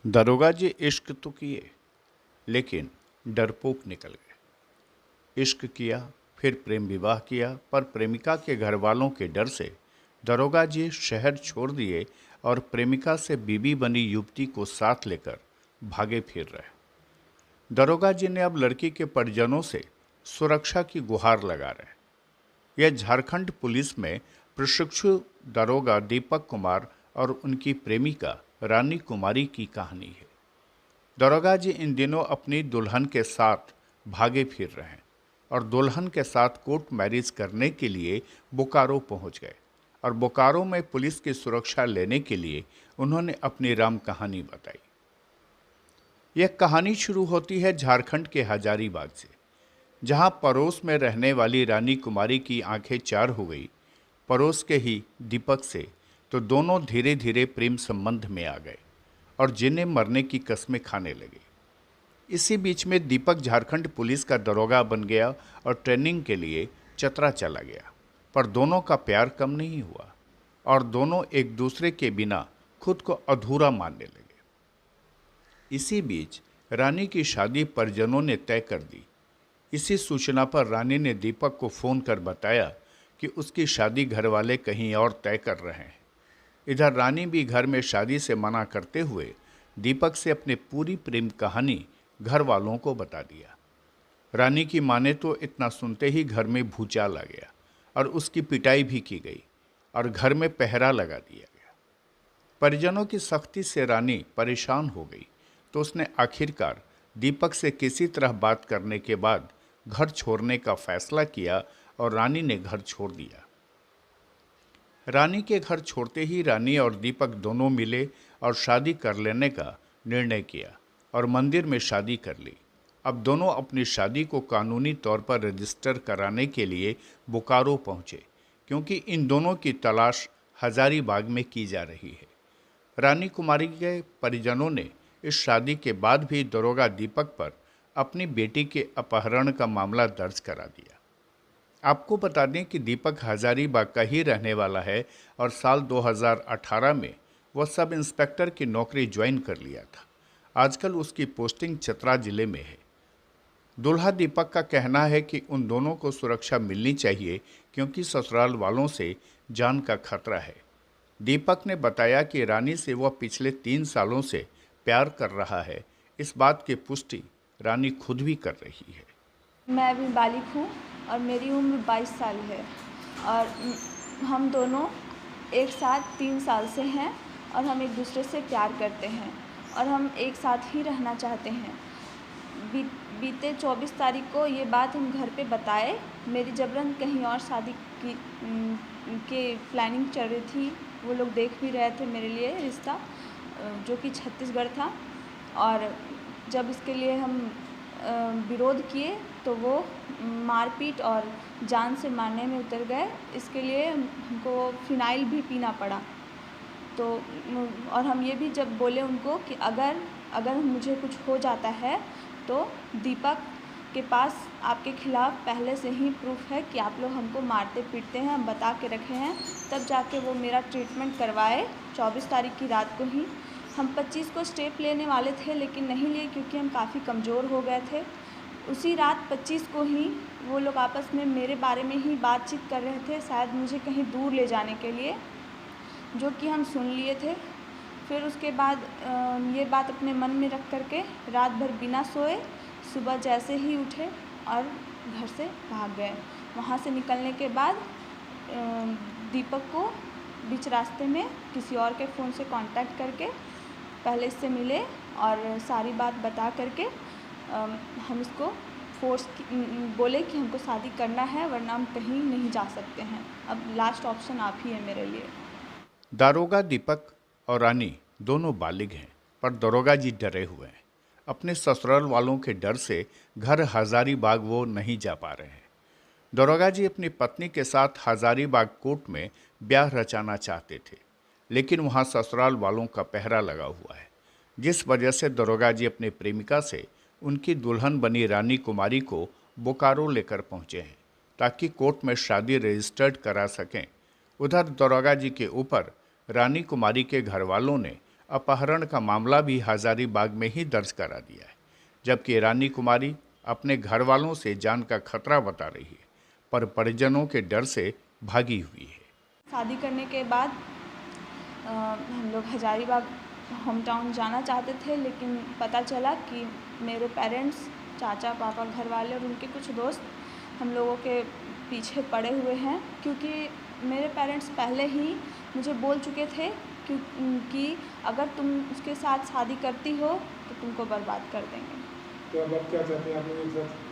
दरोगा जी इश्क तो किए, लेकिन डरपोक निकल गए। इश्क किया, फिर प्रेम विवाह किया, पर प्रेमिका के घर वालों के डर से दरोगा जी शहर छोड़ दिए और प्रेमिका से बीवी बनी युवती को साथ लेकर भागे फिर रहे। दरोगा जी ने अब लड़की के परिजनों से सुरक्षा की गुहार लगा रहे। यह झारखंड पुलिस में प्रशिक्षु दरोगा दीपक कुमार और उनकी प्रेमिका रानी कुमारी की कहानी है। दरोगा जी इन दिनों अपनी दुल्हन के साथ भागे फिर रहे हैं और दुल्हन के साथ कोर्ट मैरिज करने के लिए बोकारो पहुंच गए और बोकारो में पुलिस की सुरक्षा लेने के लिए उन्होंने अपनी राम कहानी बताई। यह कहानी शुरू होती है झारखंड के हजारीबाग से, जहां पड़ोस में रहने वाली रानी कुमारी की आंखें चार हो गई पड़ोस के ही दीपक से, तो दोनों धीरे धीरे प्रेम संबंध में आ गए और जिन्हें मरने की कस्में खाने लगे। इसी बीच में दीपक झारखंड पुलिस का दरोगा बन गया और ट्रेनिंग के लिए चतरा चला गया, पर दोनों का प्यार कम नहीं हुआ और दोनों एक दूसरे के बिना खुद को अधूरा मानने लगे। इसी बीच रानी की शादी परिजनों ने तय कर दी। इसी सूचना पर रानी ने दीपक को फोन कर बताया कि उसकी शादी घर वाले कहीं और तय कर रहे हैं। इधर रानी भी घर में शादी से मना करते हुए दीपक से अपनी पूरी प्रेम कहानी घर वालों को बता दिया। रानी की माने तो इतना सुनते ही घर में भूचाल आ गया और उसकी पिटाई भी की गई और घर में पहरा लगा दिया गया। परिजनों की सख्ती से रानी परेशान हो गई, तो उसने आखिरकार दीपक से किसी तरह बात करने के बाद घर छोड़ने का फैसला किया और रानी ने घर छोड़ दिया। रानी के घर छोड़ते ही रानी और दीपक दोनों मिले और शादी कर लेने का निर्णय किया और मंदिर में शादी कर ली। अब दोनों अपनी शादी को कानूनी तौर पर रजिस्टर कराने के लिए बोकारो पहुंचे, क्योंकि इन दोनों की तलाश हजारीबाग में की जा रही है। रानी कुमारी के परिजनों ने इस शादी के बाद भी दरोगा दीपक पर अपनी बेटी के अपहरण का मामला दर्ज करा दिया। आपको बता दें कि दीपक हजारीबाग का ही रहने वाला है और साल 2018 में वह सब इंस्पेक्टर की नौकरी ज्वाइन कर लिया था। आजकल उसकी पोस्टिंग चतरा जिले में है। दूल्हा दीपक का कहना है कि उन दोनों को सुरक्षा मिलनी चाहिए, क्योंकि ससुराल वालों से जान का खतरा है। दीपक ने बताया कि रानी से वह पिछले 3 सालों से प्यार कर रहा है। इस बात की पुष्टि रानी खुद भी कर रही है। मैं अभी बालिग हूँ और मेरी उम्र 22 साल है और हम दोनों एक साथ 3 साल से हैं और हम एक दूसरे से प्यार करते हैं और हम एक साथ ही रहना चाहते हैं। बीते 24 तारीख को ये बात हम घर पे बताए। मेरी जबरन कहीं और शादी की प्लानिंग चल रही थी। वो लोग देख भी रहे थे मेरे लिए रिश्ता, जो कि छत्तीसगढ़ था, और जब इसके लिए हम विरोध किए तो वो मारपीट और जान से मारने में उतर गए। इसके लिए हमको फिनाइल भी पीना पड़ा। तो और हम ये भी जब बोले उनको कि अगर मुझे कुछ हो जाता है तो दीपक के पास आपके खिलाफ़ पहले से ही प्रूफ है कि आप लोग हमको मारते पीटते हैं, हम बता के रखे हैं। तब जाके वो मेरा ट्रीटमेंट करवाए 24 तारीख की रात को ही। हम 25 को स्टेप लेने वाले थे, लेकिन नहीं लिए क्योंकि हम काफ़ी कमज़ोर हो गए थे। उसी रात 25 को ही वो लोग आपस में मेरे बारे में ही बातचीत कर रहे थे, शायद मुझे कहीं दूर ले जाने के लिए, जो कि हम सुन लिए थे। फिर उसके बाद ये बात अपने मन में रख करके रात भर बिना सोए सुबह जैसे ही उठे और घर से भाग गए। वहाँ से निकलने के बाद दीपक को बीच रास्ते में किसी और के फ़ोन से कांटेक्ट करके पहले इससे मिले और सारी बात बता करके हम इसको बोले कि हमको शादी करना है, वरना हम कहीं नहीं जा सकते हैं। अब लास्ट ऑप्शन आप ही है मेरे लिए। दारोगा दीपक और रानी दोनों बालिग हैं, पर दरोगा जी डरे हुए हैं। अपने ससुराल वालों के डर से घर हजारीबाग वो नहीं जा पा रहे हैं। दरोगा जी अपनी पत्नी के साथ हजारीबाग कोर्ट में ब्याह रचाना चाहते थे, लेकिन वहां ससुराल वालों का पहरा लगा हुआ है, जिस वजह से दरोगा जी अपनी प्रेमिका से उनकी दुल्हन बनी रानी कुमारी को बोकारो लेकर पहुंचे हैं, ताकि कोर्ट में शादी रजिस्टर्ड करा सकें। उधर दरोगा जी के ऊपर रानी कुमारी के घर वालों ने अपहरण का मामला भी हजारीबाग में ही दर्ज करा दिया है, जबकि रानी कुमारी अपने घर वालों से जान का खतरा बता रही है, पर परिजनों के डर से भागी हुई है। शादी करने के बाद हम लोग हजारीबाग होम टाउन जाना चाहते थे, लेकिन पता चला कि मेरे पेरेंट्स, चाचा, पापा, घर वाले और उनके कुछ दोस्त हम लोगों के पीछे पड़े हुए हैं, क्योंकि मेरे पेरेंट्स पहले ही मुझे बोल चुके थे कि अगर तुम उसके साथ शादी करती हो तो तुमको बर्बाद कर देंगे। तो अब आप क्या चाहते हैं? आप लोग एक साथ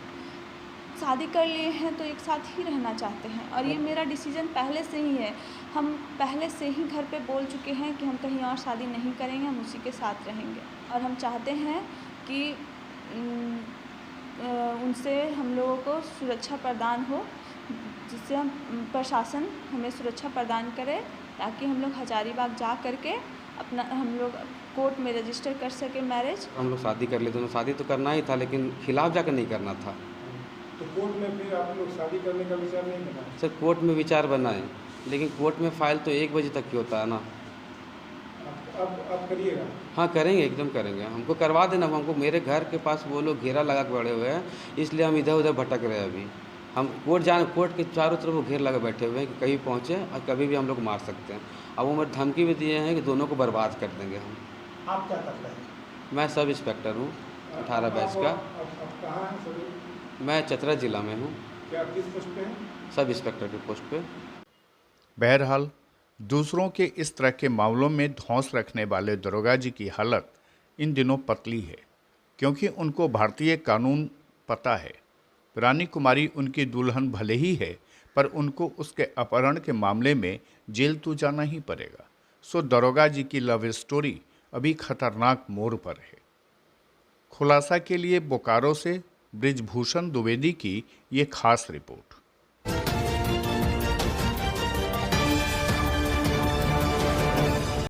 शादी कर लिए हैं तो एक साथ ही रहना चाहते हैं, और ये मेरा डिसीजन पहले से ही है। हम पहले से ही घर पे बोल चुके हैं कि हम कहीं और शादी नहीं करेंगे, हम उसी के साथ रहेंगे, और हम चाहते हैं कि उनसे हम लोगों को सुरक्षा प्रदान हो, जिससे हम प्रशासन हमें सुरक्षा प्रदान करे, ताकि हम लोग हजारीबाग जा करके अपना हम लोग कोर्ट में रजिस्टर कर सके मैरिज। हम लोग शादी कर लेते हैं, शादी तो करना ही था, लेकिन खिलाफ जाकर नहीं करना था। तो कोर्ट में फिर आप लोग शादी करने का विचार नहीं बना? सर, कोर्ट में विचार बना है, लेकिन कोर्ट में फाइल तो 1 बजे तक की होता है ना। अब करिएगा? हाँ, करेंगे, एकदम करेंगे। हमको करवा देना। हमको मेरे घर के पास वो लोग घेरा लगा के बैठे हुए हैं, इसलिए हम इधर उधर भटक रहे हैं। अभी हम कोर्ट के चारों तरफ वो घेर लगा बैठे हुए हैं कि कभी पहुँचे और कभी भी हम लोग मार सकते हैं। अब वो मेरे धमकी भी दिए हैं कि दोनों को बर्बाद कर देंगे हम। आप क्या करते हैं? मैं सब इंस्पेक्टर हूँ, 18 बैच का। अब कहाँ हैं सभी? मैं चतरा जिला में हूँ। क्या किस पोस्ट पे हैं? सब इंस्पेक्टर की पोस्ट पे। बहरहाल दूसरों के इस तरह के मामलों में धौंस रखने वाले दरोगा जी की हालत इन दिनों पतली है, क्योंकि उनको भारतीय कानून पता है। रानी कुमारी उनकी दुल्हन भले ही है, पर उनको उसके अपहरण के मामले में जेल तो जाना ही पड़ेगा। सो दरोगा जी की लव स्टोरी अभी खतरनाक मोड़ पर है। खुलासा के लिए बोकारो से ब्रिजभूषण द्विवेदी की ये खास रिपोर्ट।